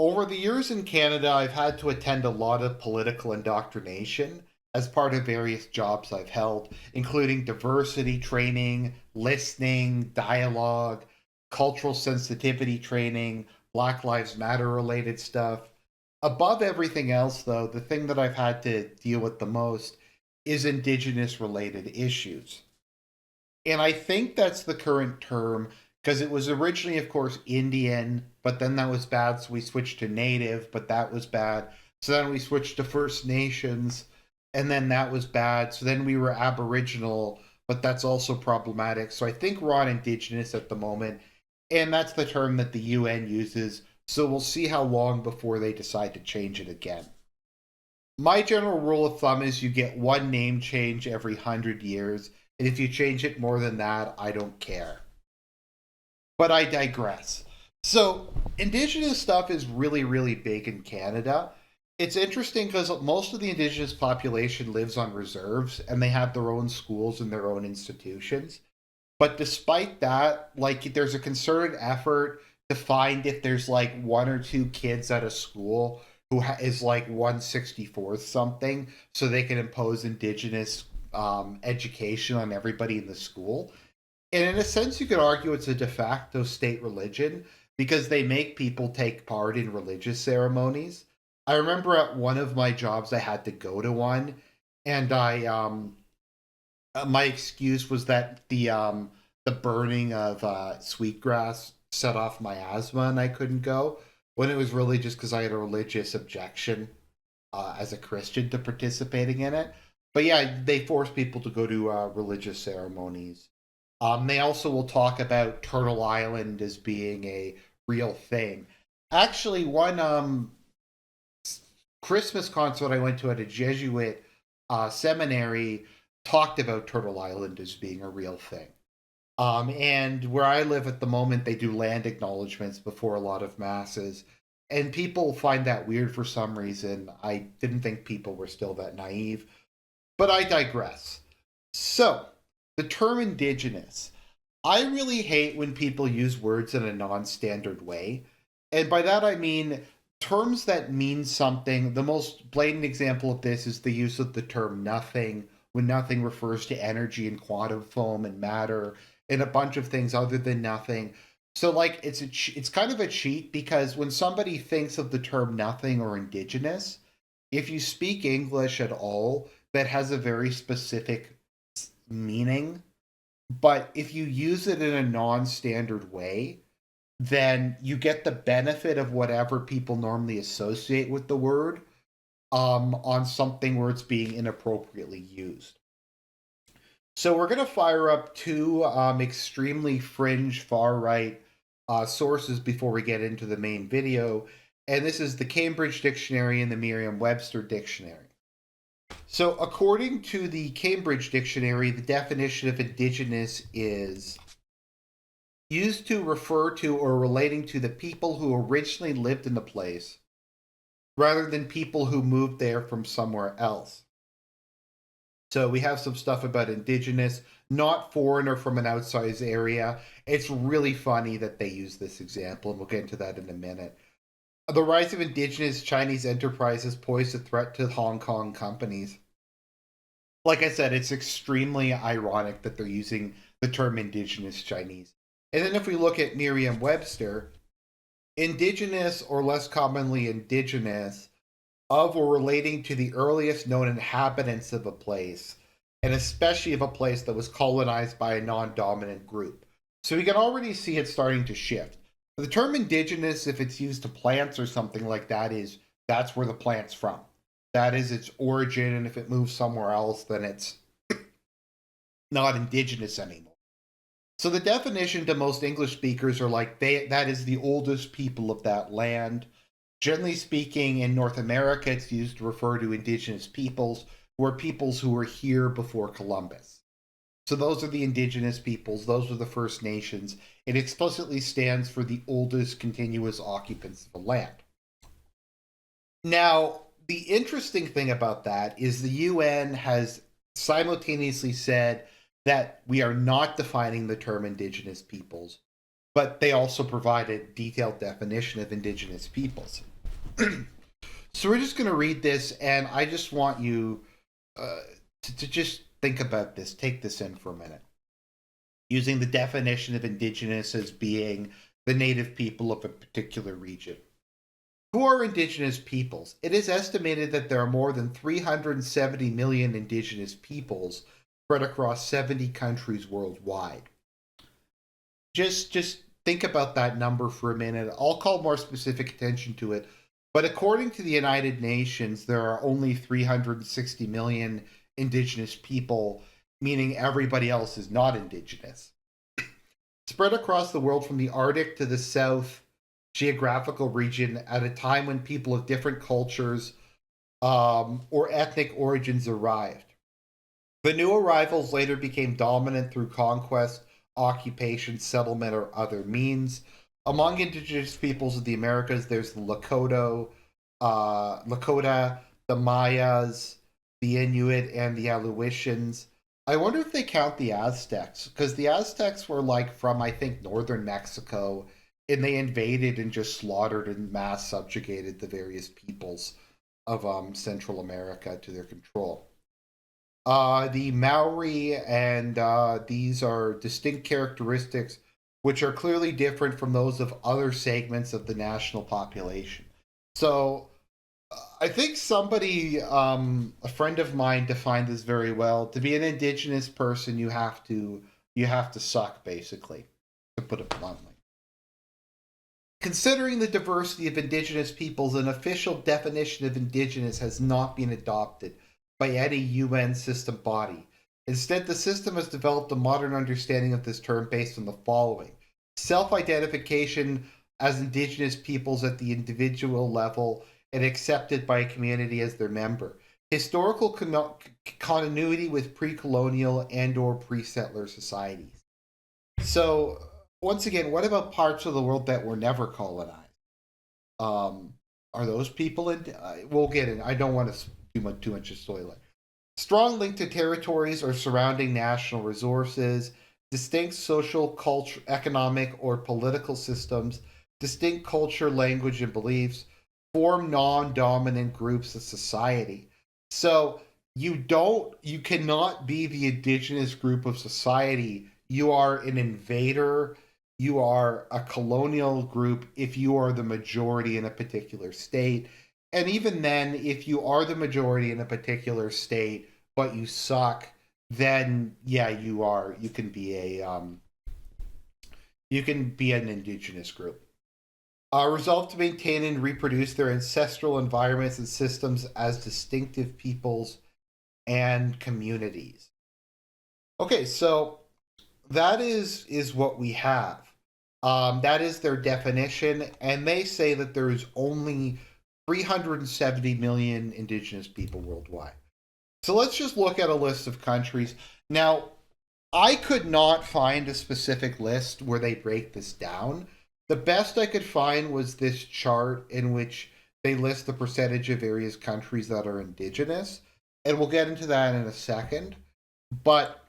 Over the years in Canada, I've had to attend a lot of political indoctrination as part of various jobs I've held, including diversity training, listening, dialogue, cultural sensitivity training, Black Lives Matter related stuff. Above everything else, though, the thing that I've had to deal with the most is Indigenous related issues. And I think that's the current term because it was originally, of course, Indian, but then that was bad, so we switched to Native, but that was bad. So then we switched to First Nations, and then that was bad. So then we were Aboriginal, but that's also problematic. So I think we're on Indigenous at the moment, and that's the term that the UN uses. So we'll see how long before they decide to change it again. My general rule of thumb is you get one name change every 100 years, and if you change it more than that, I don't care. But I digress. So, Indigenous stuff is really, really big in Canada. It's interesting because most of the Indigenous population lives on reserves and they have their own schools and their own institutions. But despite that, like, there's a concerted effort to find if there's like one or two kids at a school who is like 164th something, so they can impose Indigenous education on everybody in the school. And in a sense, you could argue it's a de facto state religion because they make people take part in religious ceremonies. I remember at one of my jobs, I had to go to one, and my excuse was that the burning of sweetgrass set off my asthma and I couldn't go. When it was really just because I had a religious objection as a Christian to participating in it. But yeah, they force people to go to religious ceremonies. They also will talk about Turtle Island as being a real thing. Actually, one Christmas concert I went to at a Jesuit seminary talked about Turtle Island as being a real thing. And where I live at the moment, they do land acknowledgments before a lot of masses. And people find that weird for some reason. I didn't think people were still that naive. But I digress. So, the term Indigenous. I really hate when people use words in a non standard way. And by that I mean terms that mean something. The most blatant example of this is the use of the term nothing, when nothing refers to energy and quantum foam and matter and a bunch of things other than nothing. So like it's kind of a cheat because when somebody thinks of the term nothing or indigenous, if you speak English at all, that has a very specific meaning. But if you use it in a non-standard way, then you get the benefit of whatever people normally associate with the word on something where it's being inappropriately used. So we're going to fire up two extremely fringe far right sources before we get into the main video. And this is the Cambridge Dictionary and the Merriam-Webster Dictionary. So according to the Cambridge Dictionary, the definition of indigenous is used to refer to or relating to the people who originally lived in the place rather than people who moved there from somewhere else. So we have some stuff about indigenous, not foreign or from an outside area. It's really funny that they use this example, and we'll get into that in a minute. The rise of indigenous Chinese enterprises posed a threat to Hong Kong companies. Like I said, it's extremely ironic that they're using the term indigenous Chinese. And then if we look at Merriam-Webster, indigenous or less commonly indigenous of or relating to the earliest known inhabitants of a place, and especially of a place that was colonized by a non-dominant group. So we can already see it starting to shift. The term indigenous, if it's used to plants or something like that, that's where the plant's from. That is its origin, and if it moves somewhere else, then it's not indigenous anymore. So the definition to most English speakers are like that is the oldest people of that land. Generally speaking, in North America, it's used to refer to indigenous peoples, who are peoples who were here before Columbus. So those are the indigenous peoples, those are the First Nations. It explicitly stands for the oldest continuous occupants of the land. Now, the interesting thing about that is the UN has simultaneously said that we are not defining the term indigenous peoples, but they also provide a detailed definition of indigenous peoples. So we're just going to read this, and I just want you uh, to just think about this. Take this in for a minute. Using the definition of indigenous as being the native people of a particular region. Who are indigenous peoples? It is estimated that there are more than 370 million indigenous peoples spread across 70 countries worldwide. Just think about that number for a minute. I'll call more specific attention to it. But according to the United Nations, there are only 360 million indigenous people, meaning everybody else is not indigenous. Spread across the world from the Arctic to the South geographical region at a time when people of different cultures or ethnic origins arrived. The new arrivals later became dominant through conquest, occupation, settlement, or other means. Among indigenous peoples of the Americas, there's the Lakota, the Mayas, the Inuit, and the Aleutians. I wonder if they count the Aztecs, because the Aztecs were like from, I think, northern Mexico, and they invaded and just slaughtered and mass subjugated the various peoples of Central America to their control. The Maori, and these are distinct characteristics which are clearly different from those of other segments of the national population. So I think somebody, a friend of mine, defined this very well. To be an indigenous person, you have to suck, basically, to put it bluntly. Considering the diversity of indigenous peoples, an official definition of indigenous has not been adopted by any UN system body. Instead, the system has developed a modern understanding of this term based on the following: self identification as indigenous peoples at the individual level and accepted by a community as their member, historical continuity with pre-colonial and or pre-settler societies. So once again, what about parts of the world that were never colonized? Um, are those people in? We'll get in. I don't want to do too much of spoiler. Strong link to territories or surrounding national resources, distinct social, culture, economic, or political systems, distinct culture, language, and beliefs, form non-dominant groups of society. So you cannot be the indigenous group of society. You are an invader. You are a colonial group if you are the majority in a particular state. And even then, if you are the majority in a particular state, but you suck, then yeah, you are. You can be an indigenous group. Resolve to maintain and reproduce their ancestral environments and systems as distinctive peoples and communities. Okay, so that is what we have. That is their definition, and they say that there is only 370 million indigenous people worldwide. So let's just look at a list of countries. Now, I could not find a specific list where they break this down. The best I could find was this chart in which they list the percentage of various countries that are indigenous. And we'll get into that in a second. But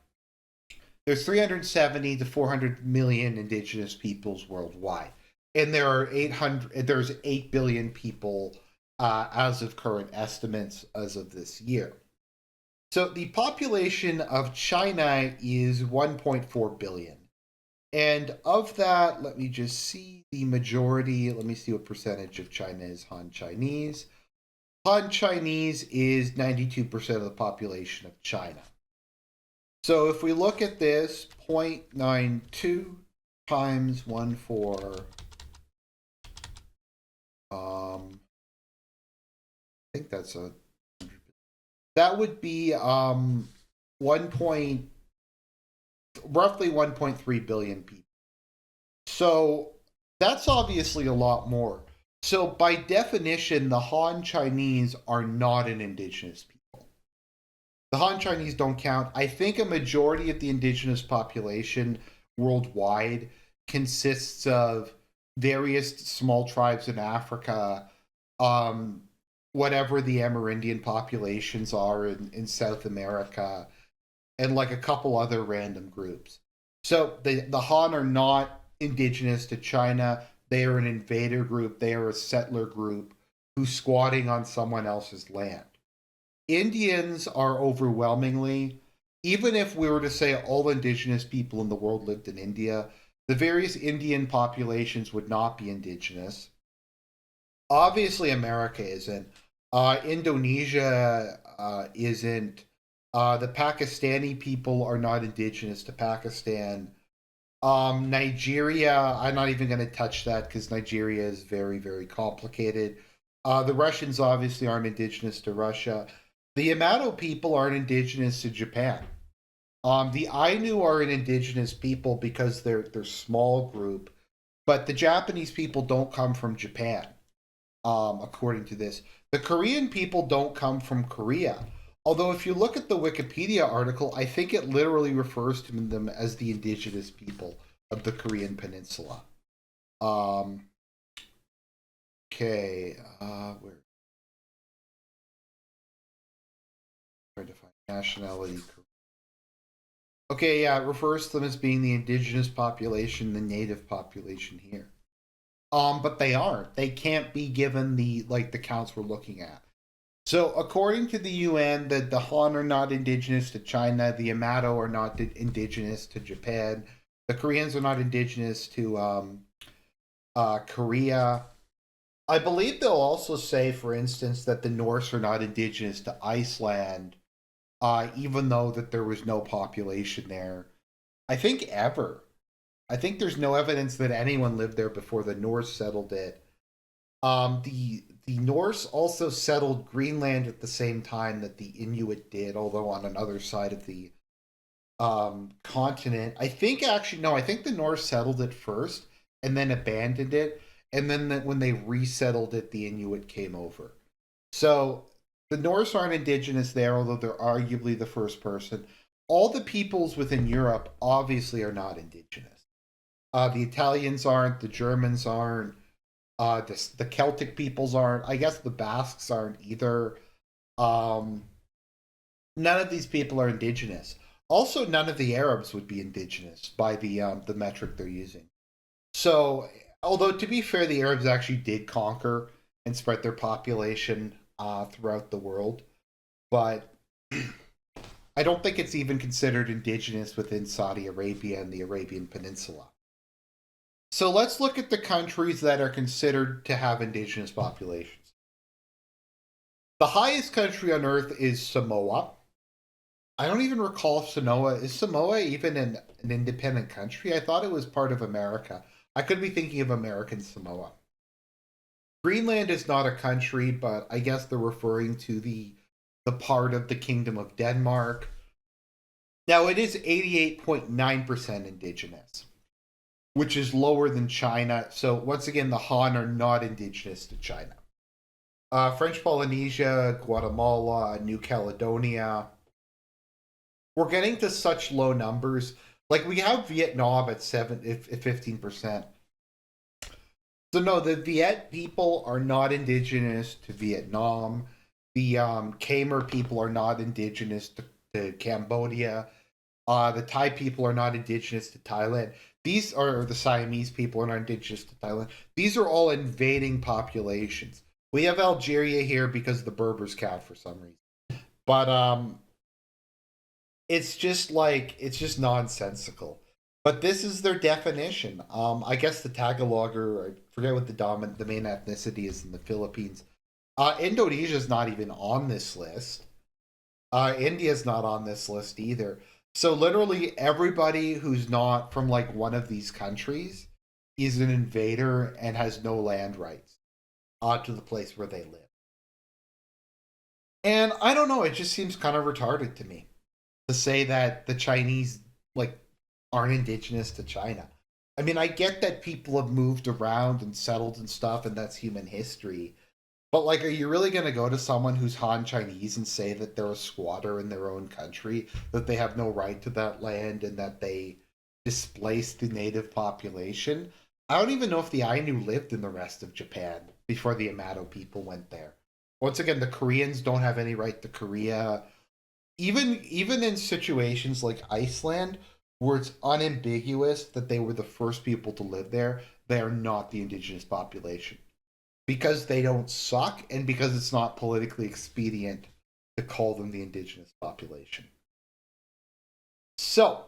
there's 370 to 400 million indigenous peoples worldwide. And there's 8 billion people as of current estimates as of this year. So the population of China is 1.4 billion. And of that, let me just see the majority. Let me see what percentage of China is Han Chinese. Han Chinese is 92% of the population of China. So if we look at this, 0.92 times 1/4, I think that would be 1.3 billion people. So that's obviously a lot more. So by definition, the Han Chinese are not an indigenous people. The Han Chinese don't count. I think a majority of the indigenous population worldwide consists of various small tribes in Africa, um, whatever the Amerindian populations are in South America, and like a couple other random groups. So the Han are not indigenous to China. They are an invader group. They are a settler group who's squatting on someone else's land. Indians are overwhelmingly, even if we were to say all indigenous people in the world lived in India, the various Indian populations would not be indigenous. Obviously, America isn't. Indonesia isn't. The Pakistani people are not indigenous to Pakistan. Nigeria, I'm not even going to touch that because Nigeria is very, very complicated. The Russians obviously aren't indigenous to Russia. The Yamato people aren't indigenous to Japan. The Ainu are an indigenous people because they're small group, but the Japanese people don't come from Japan. According to this, the Korean people don't come from Korea. Although, if you look at the Wikipedia article, I think it literally refers to them as the indigenous people of the Korean Peninsula. Um, okay, where? Trying to find nationality. Okay, yeah, it refers to them as being the indigenous population, the native population here. But they aren't. They can't be given the counts we're looking at. So, according to the UN, the Han are not indigenous to China. The Yamato are not indigenous to Japan. The Koreans are not indigenous to Korea. I believe they'll also say, for instance, that the Norse are not indigenous to Iceland, even though that there was no population there. I think ever. I think there's no evidence that anyone lived there before the Norse settled it. The Norse also settled Greenland at the same time that the Inuit did, although on another side of the continent. I think actually no, I think the Norse settled it first and then abandoned it, and then when they resettled it, the Inuit came over. So the Norse aren't indigenous there, although they're arguably the first person. All the peoples within Europe obviously are not indigenous. The Italians aren't, the Germans aren't, the Celtic peoples aren't. I guess the Basques aren't either. Um, None of these people are indigenous. Also, none of the Arabs would be indigenous by the metric they're using. So, although to be fair, the Arabs actually did conquer and spread their population throughout the world, but I don't think it's even considered indigenous within Saudi Arabia and the Arabian Peninsula. So let's look at the countries that are considered to have indigenous populations. The highest country on earth is Samoa. I don't even recall if Samoa even an independent country? I thought it was part of America. I could be thinking of American Samoa. Greenland is not a country, but I guess they're referring to the part of the Kingdom of Denmark. Now it is 88.9% indigenous, which is lower than China. So once again, the Han are not indigenous to China. French Polynesia, Guatemala, New Caledonia. We're getting to such low numbers. Like we have Vietnam at 15%. So no, the Viet people are not indigenous to Vietnam. The Khmer people are not indigenous to Cambodia. The Thai people are not indigenous to Thailand. These are the Siamese people are not indigenous to Thailand. These are all invading populations. We have Algeria here because the Berbers count for some reason. But it's just nonsensical. But this is their definition. I guess the Tagalogger, I forget what the main ethnicity is in the Philippines. Indonesia is not even on this list. India's not on this list either. So literally everybody who's not from like one of these countries is an invader and has no land rights to the place where they live. And I don't know, it just seems kind of retarded to me to say that the Chinese like aren't indigenous to China. I mean, I get that people have moved around and settled and stuff, and that's human history. But like, are you really going to go to someone who's Han Chinese and say that they're a squatter in their own country, that they have no right to that land, and that they displaced the native population? I don't even know if the Ainu lived in the rest of Japan before the Yamato people went there. Once again, the Koreans don't have any right to Korea. Even in situations like Iceland, where it's unambiguous that they were the first people to live there, they are not the indigenous population. because they don't suck and because it's not politically expedient to call them the indigenous population. So,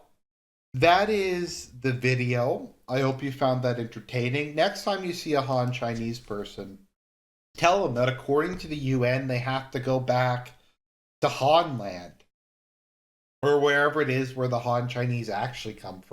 that is the video. I hope you found that entertaining. Next time you see a Han Chinese person, tell them that according to the UN, they have to go back to Han land or wherever it is where the Han Chinese actually come from.